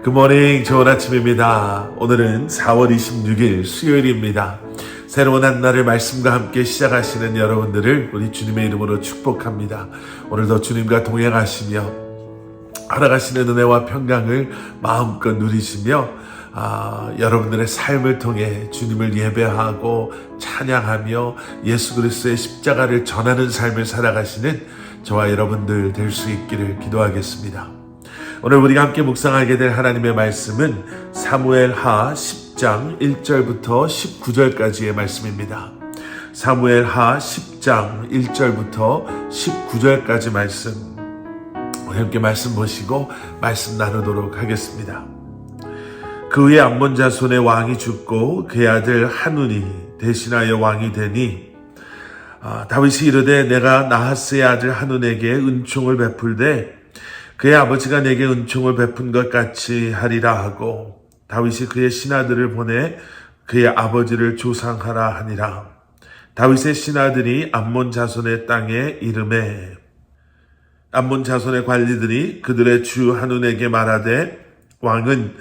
굿모닝, 좋은 아침입니다. 오늘은 4월 26일 수요일입니다. 새로운 한 날을 말씀과 함께 시작하시는 여러분들을 우리 주님의 이름으로 축복합니다. 오늘도 주님과 동행하시며 알아가시는 은혜와 평강을 마음껏 누리시며 여러분들의 삶을 통해 주님을 예배하고 찬양하며 예수 그리스도의 십자가를 전하는 삶을 살아가시는 저와 여러분들 될 수 있기를 기도하겠습니다. 오늘 우리가 함께 묵상하게 될 하나님의 말씀은 사무엘하 10장 1절부터 19절까지의 말씀입니다. 사무엘하 10장 1절부터 19절까지 말씀, 우리 함께 말씀 보시고 말씀 나누도록 하겠습니다. 그 후에 암몬 자손의 왕이 죽고 그의 아들 하눈이 대신하여 왕이 되니 다윗이 이르되 내가 나하스의 아들 하눈에게 은총을 베풀되 그의 아버지가 내게 은총을 베푼 것 같이 하리라 하고 다윗이 그의 신하들을 보내 그의 아버지를 조상하라 하니라. 다윗의 신하들이 암몬 자손의 땅에 이르매 암몬 자손의 관리들이 그들의 주 하눈에게 말하되 왕은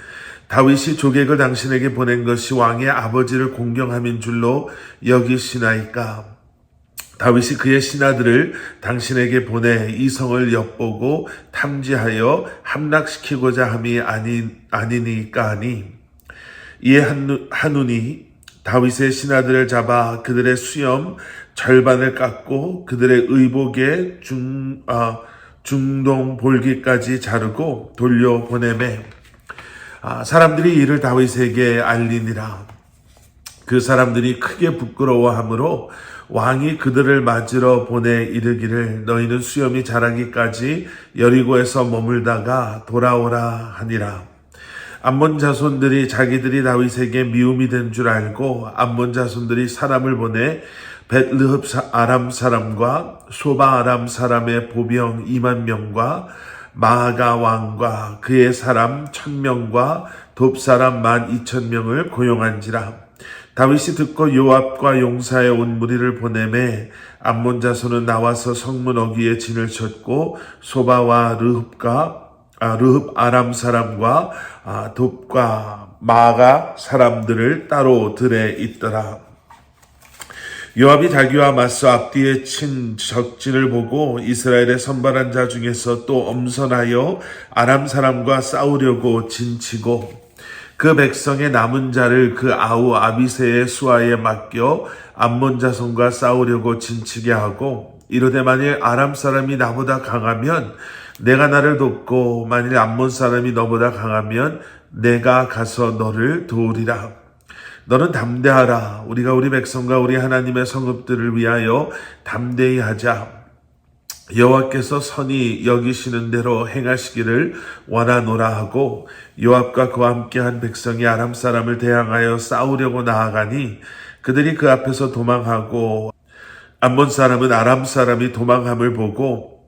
다윗이 조객을 당신에게 보낸 것이 왕의 아버지를 공경함인 줄로 여기시나이까. 다윗이 그의 신하들을 당신에게 보내 이 성을 엿보고 탐지하여 함락시키고자 함이 아니니까 하니. 이에 하눈이 다윗의 신하들을 잡아 그들의 수염 절반을 깎고 그들의 의복의 중동 볼기까지 자르고 돌려보내매 사람들이 이를 다윗에게 알리니라. 그 사람들이 크게 부끄러워하므로 왕이 그들을 맞으러 보내 이르기를 너희는 수염이 자라기까지 여리고에서 머물다가 돌아오라 하니라. 암몬 자손들이 자기들이 다윗에게 미움이 된 줄 알고 암몬 자손들이 사람을 보내 벳르흡 아람 사람과 소바 아람 사람의 보병 2만 명과 마아가 왕과 그의 사람 1,000명과 돕 사람 12,000명을 고용한지라. 다윗이 듣고 요압과 용사의 온 무리를 보내매 암몬 자손은 나와서 성문 어귀에 진을 쳤고 소바와 르흡 아람 사람과 돕과 마아가 사람들을 따로 들에 있더라. 요압이 자기와 맞서 앞뒤에 친 적진을 보고 이스라엘의 선발한 자 중에서 또 엄선하여 아람 사람과 싸우려고 진치고 그 백성의 남은 자를 그 아우 아비새의 수하에 맡겨 암몬 자손과 싸우려고 진치게 하고 이르되 만일 아람 사람이 나보다 강하면 내가 나를 돕고 만일 암몬 사람이 너보다 강하면 내가 가서 너를 도우리라. 너는 담대하라. 우리가 우리 백성과 우리 하나님의 성읍들을 위하여 담대히 하자. 여호와께서 선히 여기시는 대로 행하시기를 원하노라 하고 요압과 그와 함께한 백성이 아람 사람을 대항하여 싸우려고 나아가니 그들이 그 앞에서 도망하고 암몬 사람은 아람 사람이 도망함을 보고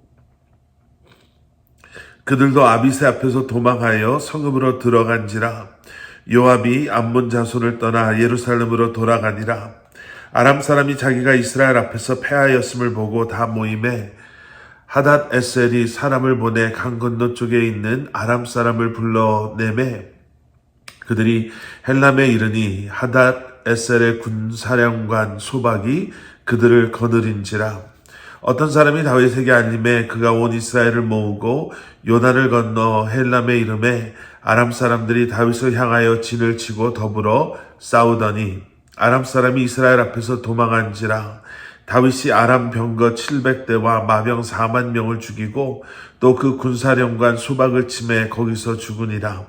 그들도 아비새 앞에서 도망하여 성읍으로 들어간지라. 요압이 암몬 자손을 떠나 예루살렘으로 돌아가니라. 아람 사람이 자기가 이스라엘 앞에서 패하였음을 보고 다 모임에 하닷 에셀이 사람을 보내 강 건너 쪽에 있는 아람 사람을 불러내매 그들이 헬람에 이르니 하닷 에셀의 군사령관 소박이 그들을 거느린지라. 어떤 사람이 다윗에게 알림해 그가 온 이스라엘을 모으고 요단을 건너 헬람에 이르매 아람 사람들이 다윗을 향하여 진을 치고 더불어 싸우더니 아람 사람이 이스라엘 앞에서 도망한지라. 다윗이 아람 병거 700대와 마병 4만 명을 죽이고 또 그 군사령관 소박을 치매 거기서 죽으니라.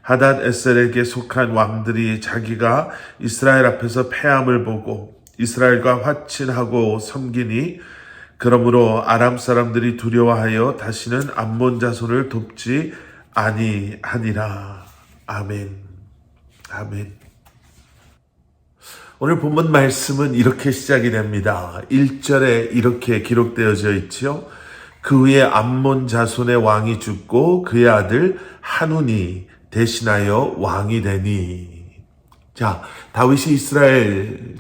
하닷 에셀에게 속한 왕들이 자기가 이스라엘 앞에서 패함을 보고 이스라엘과 화친하고 섬기니 그러므로 아람 사람들이 두려워하여 다시는 암몬 자손을 돕지 아니하니라. 아멘. 아멘. 오늘 본문 말씀은 이렇게 시작이 됩니다. 1절에 이렇게 기록되어져 있죠. 그 후에 암몬 자손의 왕이 죽고 그의 아들 하눈이 대신하여 왕이 되니. 자, 다윗이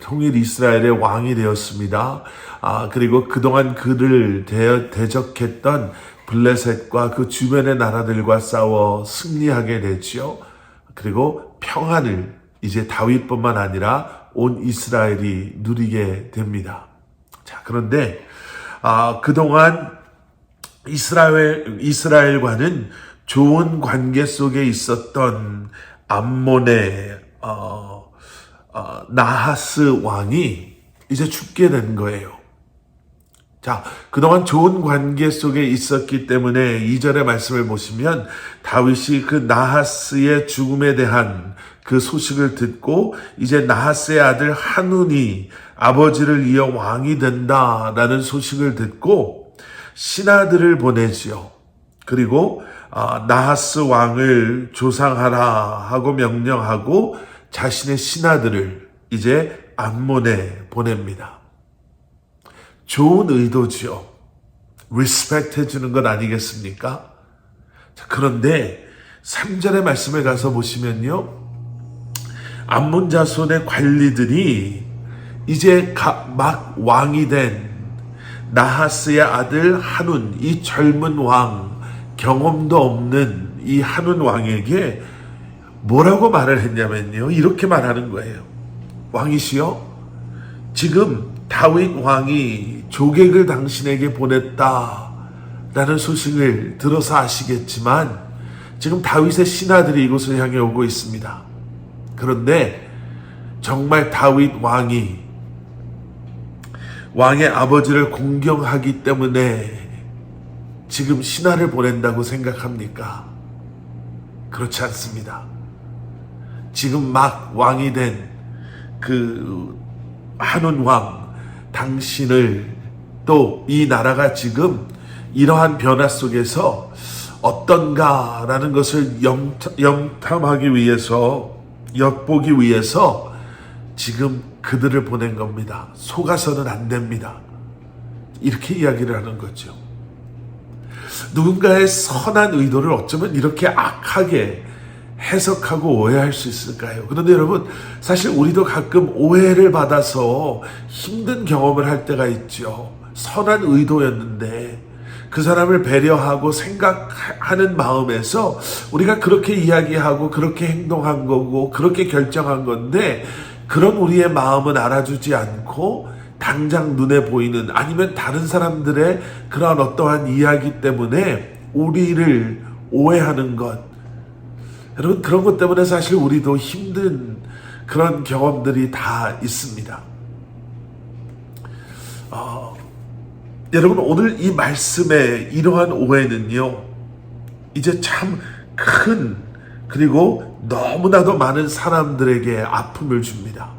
통일 이스라엘의 왕이 되었습니다. 그리고 그동안 그를 대적했던 블레셋과 그 주변의 나라들과 싸워 승리하게 되지요. 그리고 평안을 이제 다윗뿐만 아니라 온 이스라엘이 누리게 됩니다. 자, 그런데 그동안 이스라엘과는 좋은 관계 속에 있었던 암몬의 나하스 왕이 이제 죽게 된 거예요. 자, 그동안 좋은 관계 속에 있었기 때문에 2절의 말씀을 보시면 다윗이 그 나하스의 죽음에 대한 그 소식을 듣고 이제 나하스의 아들 한운이 아버지를 이어 왕이 된다라는 소식을 듣고 신하들을 보내지요. 그리고 나하스 왕을 조상하라 하고 명령하고 자신의 신하들을 이제 암몬에 보냅니다. 좋은 의도지요. 리스펙트 해주는 것 아니겠습니까? 자, 그런데 3절의 말씀에 가서 보시면요, 암몬 자손의 관리들이 이제 막 왕이 된 나하스의 아들 한운, 이 젊은 왕, 경험도 없는 이 한운 왕에게 뭐라고 말을 했냐면요, 이렇게 말하는 거예요. 왕이시여, 지금 다윗 왕이 조객을 당신에게 보냈다라는 소식을 들어서 아시겠지만 지금 다윗의 신하들이 이곳을 향해 오고 있습니다. 그런데 정말 다윗 왕이 왕의 아버지를 공경하기 때문에 지금 신하를 보낸다고 생각합니까? 그렇지 않습니다. 지금 막 왕이 된 그 한운 왕, 당신을 또 이 나라가 지금 이러한 변화 속에서 어떤가라는 것을 염탐하기 위해서, 엿보기 위해서 지금 그들을 보낸 겁니다. 속아서는 안 됩니다. 이렇게 이야기를 하는 거죠. 누군가의 선한 의도를 어쩌면 이렇게 악하게 해석하고 오해할 수 있을까요? 그런데 여러분, 사실 우리도 가끔 오해를 받아서 힘든 경험을 할 때가 있죠. 선한 의도였는데 그 사람을 배려하고 생각하는 마음에서 우리가 그렇게 이야기하고 그렇게 행동한 거고 그렇게 결정한 건데, 그런 우리의 마음은 알아주지 않고 당장 눈에 보이는, 아니면 다른 사람들의 그런 어떠한 이야기 때문에 우리를 오해하는 것, 여러분, 그런 것 때문에 사실 우리도 힘든 그런 경험들이 다 있습니다. 여러분, 오늘 이 말씀의 이러한 오해는요, 이제 참 큰, 그리고 너무나도 많은 사람들에게 아픔을 줍니다.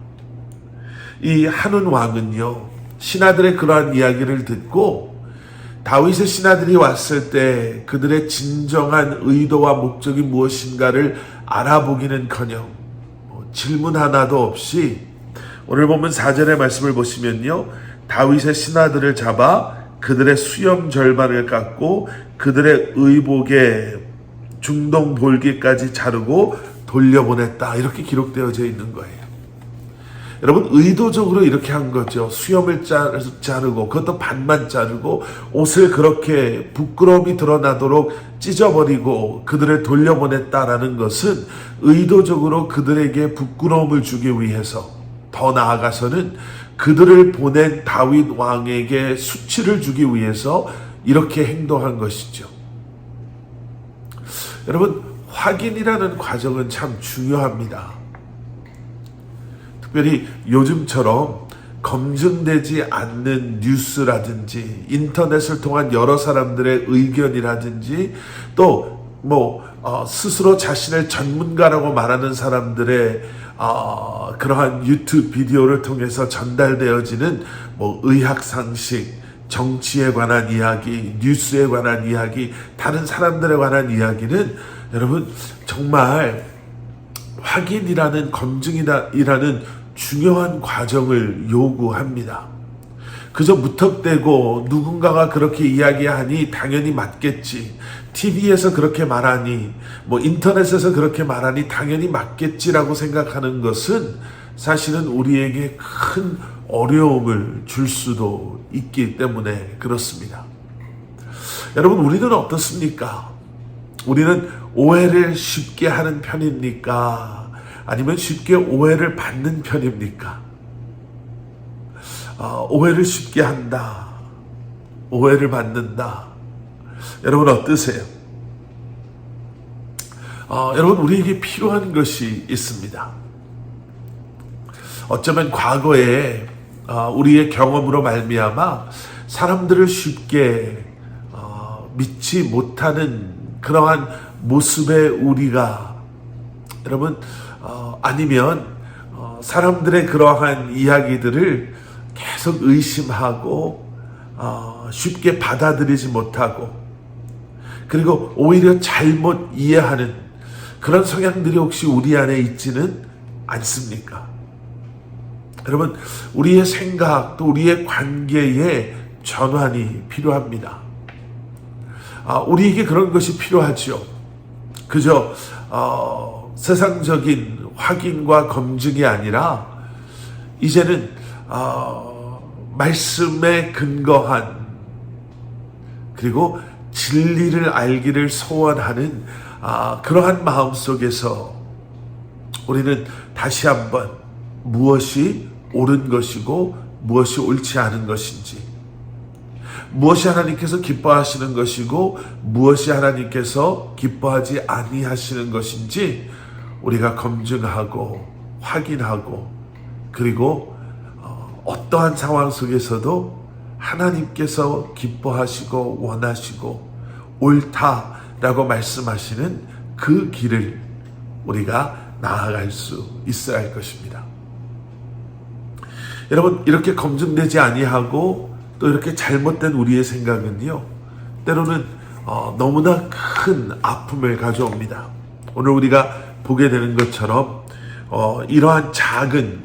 이 한운 왕은요, 신하들의 그러한 이야기를 듣고 다윗의 신하들이 왔을 때 그들의 진정한 의도와 목적이 무엇인가를 알아보기는커녕 질문 하나도 없이, 오늘 보면 4절의 말씀을 보시면요, 다윗의 신하들을 잡아 그들의 수염 절반을 깎고 그들의 의복의 중동 볼기까지 자르고 돌려보냈다, 이렇게 기록되어져 있는 거예요. 여러분, 의도적으로 이렇게 한 거죠. 수염을 자르고, 그것도 반만 자르고, 옷을 그렇게 부끄러움이 드러나도록 찢어버리고 그들을 돌려보냈다라는 것은 의도적으로 그들에게 부끄러움을 주기 위해서, 더 나아가서는 그들을 보낸 다윗 왕에게 수치를 주기 위해서 이렇게 행동한 것이죠. 여러분, 확인이라는 과정은 참 중요합니다. 특별히 요즘처럼 검증되지 않는 뉴스라든지 인터넷을 통한 여러 사람들의 의견이라든지 또 스스로 자신을 전문가라고 말하는 사람들의 그러한 유튜브 비디오를 통해서 전달되어지는 의학 상식, 정치에 관한 이야기, 뉴스에 관한 이야기, 다른 사람들에 관한 이야기는 여러분 정말 확인이라는, 검증이라는 중요한 과정을 요구합니다. 그저 무턱대고 누군가가 그렇게 이야기하니 당연히 맞겠지, TV에서 그렇게 말하니, 인터넷에서 그렇게 말하니 당연히 맞겠지라고 생각하는 것은 사실은 우리에게 큰 어려움을 줄 수도 있기 때문에 그렇습니다. 여러분, 우리는 어떻습니까? 우리는 오해를 쉽게 하는 편입니까? 아니면 쉽게 오해를 받는 편입니까? 오해를 쉽게 한다. 오해를 받는다. 여러분 어떠세요? 여러분, 우리에게 필요한 것이 있습니다. 어쩌면 과거에 우리의 경험으로 말미암아 사람들을 쉽게 믿지 못하는 그러한 모습의 우리가, 여러분, 아니면 사람들의 그러한 이야기들을 계속 의심하고 쉽게 받아들이지 못하고, 그리고 오히려 잘못 이해하는 그런 성향들이 혹시 우리 안에 있지는 않습니까? 여러분, 우리의 생각 또 우리의 관계에 전환이 필요합니다. 우리에게 그런 것이 필요하죠. 그저 세상적인 확인과 검증이 아니라 이제는 말씀에 근거한, 그리고 진리를 알기를 소원하는 그러한 마음 속에서 우리는 다시 한번 무엇이 옳은 것이고 무엇이 옳지 않은 것인지, 무엇이 하나님께서 기뻐하시는 것이고 무엇이 하나님께서 기뻐하지 아니하시는 것인지 우리가 검증하고 확인하고, 그리고 어떠한 상황 속에서도 하나님께서 기뻐하시고 원하시고 옳다라고 말씀하시는 그 길을 우리가 나아갈 수 있어야 할 것입니다. 여러분, 이렇게 검증되지 아니하고 또 이렇게 잘못된 우리의 생각은요, 때로는 너무나 큰 아픔을 가져옵니다. 오늘 우리가 보게 되는 것처럼 이러한 작은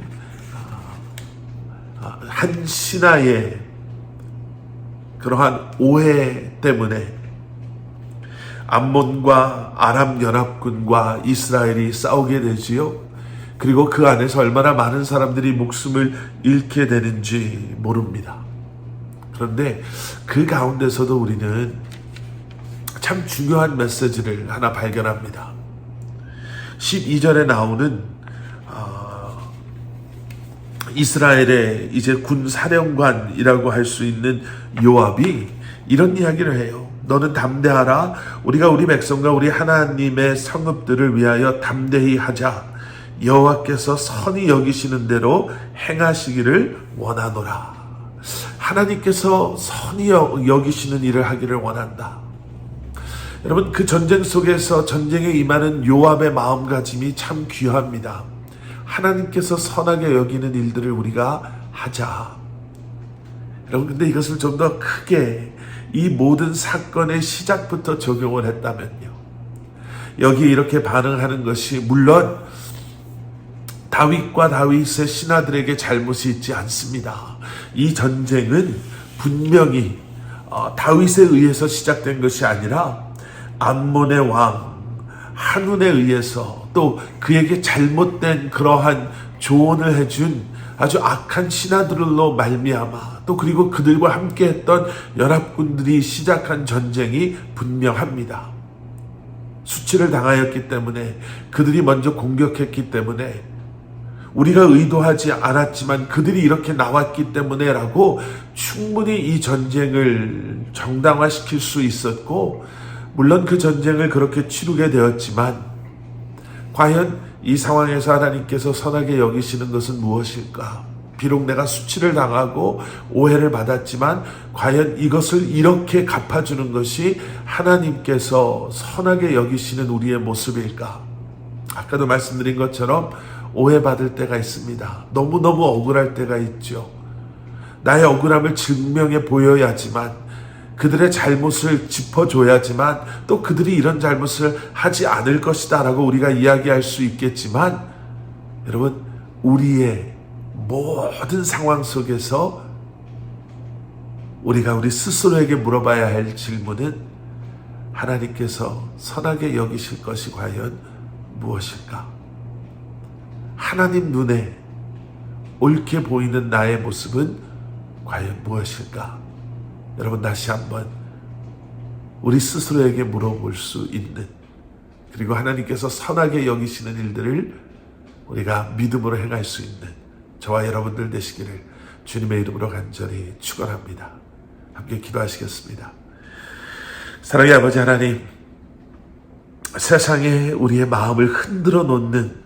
한 신하의 그러한 오해 때문에 암몬과 아람 연합군과 이스라엘이 싸우게 되지요. 그리고 그 안에서 얼마나 많은 사람들이 목숨을 잃게 되는지 모릅니다. 그런데 그 가운데서도 우리는 참 중요한 메시지를 하나 발견합니다. 12절에 나오는 이스라엘의 이제 군 사령관이라고 할 수 있는 요압이 이런 이야기를 해요. 너는 담대하라. 우리가 우리 백성과 우리 하나님의 성읍들을 위하여 담대히 하자. 여호와께서 선히 여기시는 대로 행하시기를 원하노라. 하나님께서 선히 여기시는 일을 하기를 원한다. 여러분, 그 전쟁 속에서 전쟁에 임하는 요압의 마음가짐이 참 귀합니다. 하나님께서 선하게 여기는 일들을 우리가 하자. 여러분, 근데 이것을 좀 더 크게 이 모든 사건의 시작부터 적용을 했다면요, 여기 이렇게 반응하는 것이 물론 다윗과 다윗의 신하들에게 잘못이 있지 않습니다. 이 전쟁은 분명히 다윗에 의해서 시작된 것이 아니라 암몬의 왕 한운에 의해서, 또 그에게 잘못된 그러한 조언을 해준 아주 악한 신하들로 말미암아, 또 그리고 그들과 함께했던 연합군들이 시작한 전쟁이 분명합니다. 수치를 당하였기 때문에, 그들이 먼저 공격했기 때문에, 우리가 의도하지 않았지만 그들이 이렇게 나왔기 때문에 라고 충분히 이 전쟁을 정당화시킬 수 있었고, 물론 그 전쟁을 그렇게 치르게 되었지만 과연 이 상황에서 하나님께서 선하게 여기시는 것은 무엇일까? 비록 내가 수치를 당하고 오해를 받았지만 과연 이것을 이렇게 갚아주는 것이 하나님께서 선하게 여기시는 우리의 모습일까? 아까도 말씀드린 것처럼 오해받을 때가 있습니다. 너무너무 억울할 때가 있죠. 나의 억울함을 증명해 보여야지만, 그들의 잘못을 짚어줘야지만, 또 그들이 이런 잘못을 하지 않을 것이다 라고 우리가 이야기할 수 있겠지만, 여러분, 우리의 모든 상황 속에서 우리가 우리 스스로에게 물어봐야 할 질문은, 하나님께서 선하게 여기실 것이 과연 무엇일까? 하나님 눈에 옳게 보이는 나의 모습은 과연 무엇일까? 여러분, 다시 한번 우리 스스로에게 물어볼 수 있는, 그리고 하나님께서 선하게 여기시는 일들을 우리가 믿음으로 행할 수 있는 저와 여러분들 되시기를 주님의 이름으로 간절히 축원합니다. 함께 기도하시겠습니다. 사랑의 아버지 하나님, 세상에 우리의 마음을 흔들어 놓는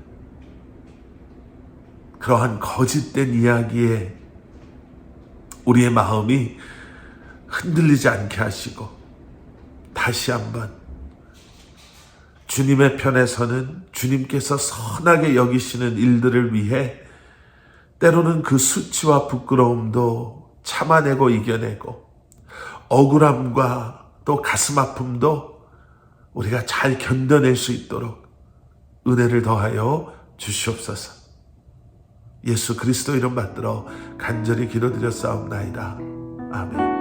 그러한 거짓된 이야기에 우리의 마음이 흔들리지 않게 하시고, 다시 한번 주님의 편에서는 주님께서 선하게 여기시는 일들을 위해 때로는 그 수치와 부끄러움도 참아내고 이겨내고, 억울함과 또 가슴 아픔도 우리가 잘 견뎌낼 수 있도록 은혜를 더하여 주시옵소서. 예수 그리스도 이름 받들어 간절히 기도드렸사옵나이다. 아멘.